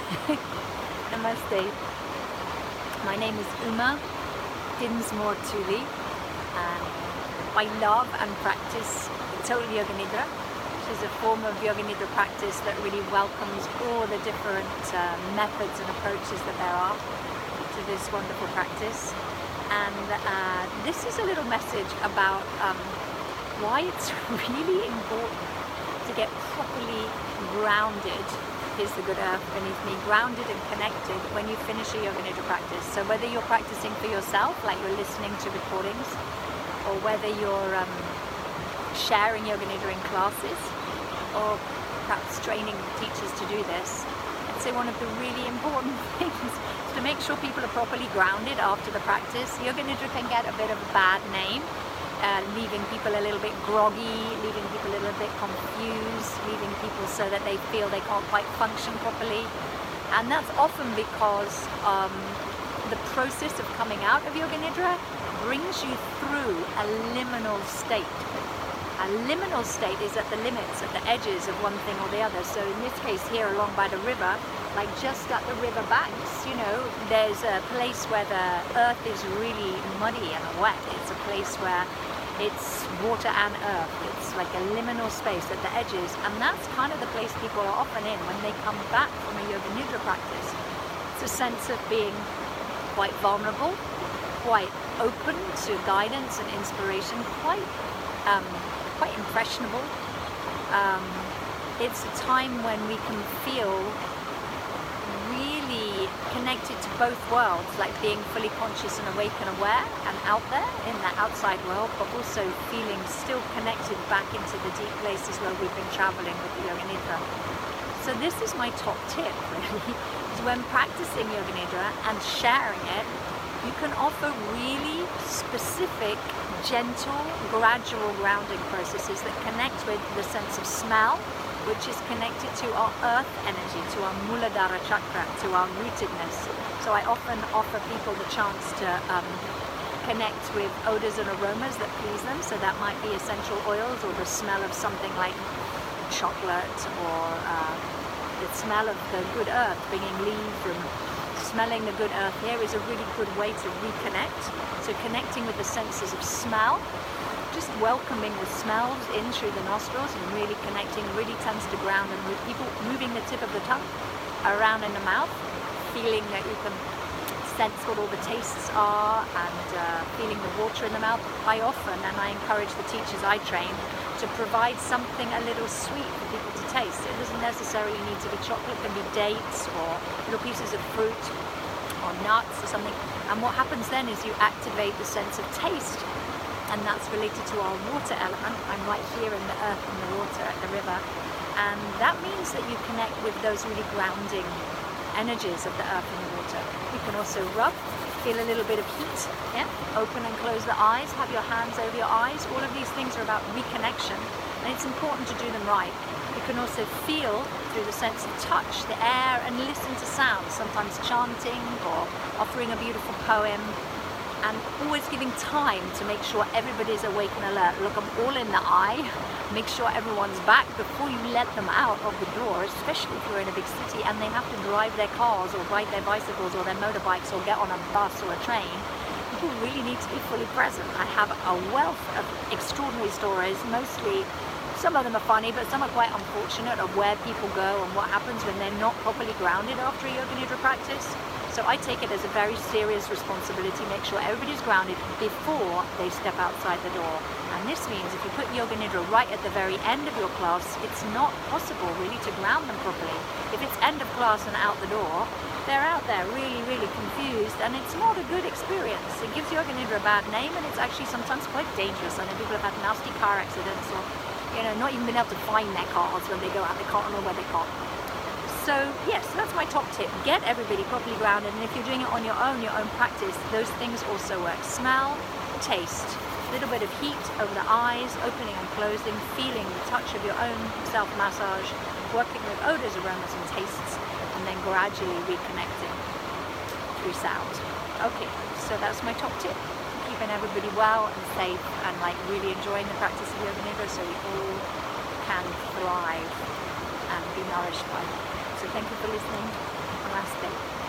Namaste. My name is Uma Dinsmore-Tuli, and I love and practice total Yoga Nidra, which is a form of Yoga Nidra practice that really welcomes all the different methods and approaches that there are to this wonderful practice. And this is a little message about why it's really important to get properly grounded. Here's the good earth beneath me, grounded and connected when you finish a Yoga Nidra practice. So whether you're practicing for yourself, like you're listening to recordings, or whether you're sharing Yoga Nidra in classes, or perhaps training teachers to do this, I'd say one of the really important things is to make sure people are properly grounded after the practice. Yoga Nidra can get a bit of a bad name, leaving people a little bit groggy, leaving people a little bit confused, leaving people so that they feel they can't quite function properly. And that's often because the process of coming out of Yoga Nidra brings you through a liminal state. A liminal state is at the limits, at the edges of one thing or the other. So in this case here along by the river, like just at the river banks, there's a place where the earth is really muddy and wet. It's a place where it's water and earth. It's like a liminal space at the edges, and that's kind of the place people are often in when they come back from a Yoga Nidra practice. It's a sense of being quite vulnerable, quite open to guidance and inspiration, quite impressionable. It's a time when we can feel really connected to both worlds, like being fully conscious and awake and aware and out there in the outside world, but also feeling still connected back into the deep places where we've been traveling with the Yoga Nidra. So this is my top tip, really, is when practicing Yoga Nidra and sharing it, you can offer really specific, gentle, gradual grounding processes that connect with the sense of smell, which is connected to our earth energy, to our Muladhara chakra, to our rootedness. So I often offer people the chance to connect with odors and aromas that please them. So that might be essential oils, or the smell of something like chocolate, or the smell of the good earth, bringing leaves, and smelling the good earth here is a really good way to reconnect. So connecting with the senses of smell, just welcoming the smells in through the nostrils and really connecting, really tends to ground, and with people moving the tip of the tongue around in the mouth, feeling that you can sense what all the tastes are, and feeling the water in the mouth. I often, and I encourage the teachers I train, to provide something a little sweet for people to taste. It doesn't necessarily need to be chocolate, it can be dates or little pieces of fruit or nuts or something. And what happens then is you activate the sense of taste, and that's related to our water element. I'm right here in the earth and the water at the river, and that means that you connect with those really grounding energies of the earth and the water. You can also rub, feel a little bit of heat, open and close the eyes, have your hands over your eyes. All of these things are about reconnection, and it's important to do them right. You can also feel through the sense of touch the air and listen to sounds, sometimes chanting or offering a beautiful poem, and always giving time to make sure everybody's awake and alert. Look them all in the eye, make sure everyone's back before you let them out of the door, especially if you're in a big city and they have to drive their cars or ride their bicycles or their motorbikes or get on a bus or a train. People really need to be fully present. I have a wealth of extraordinary stories, mostly, some of them are funny, but some are quite unfortunate, of where people go and what happens when they're not properly grounded after a Yoga Nidra practice. So I take it as a very serious responsibility, make sure everybody's grounded before they step outside the door. And this means if you put Yoga Nidra right at the very end of your class, it's not possible really to ground them properly. If it's end of class and out the door, they're out there really, really confused, and it's not a good experience. It gives Yoga Nidra a bad name, and it's actually sometimes quite dangerous. I know people have had nasty car accidents, or not even been able to find their cars when they go out. They can't know where they can't. So yes, that's my top tip. Get everybody properly grounded, and if you're doing it on your own practice, those things also work. Smell, taste, a little bit of heat over the eyes, opening and closing, feeling the touch of your own self-massage, working with odors, aromas and tastes, and then gradually reconnecting through sound. Okay, so that's my top tip. Keeping everybody well and safe, and really enjoying the practice of Yoga Nidra so we all can thrive and be nourished by it. So thank you for listening. Namaste.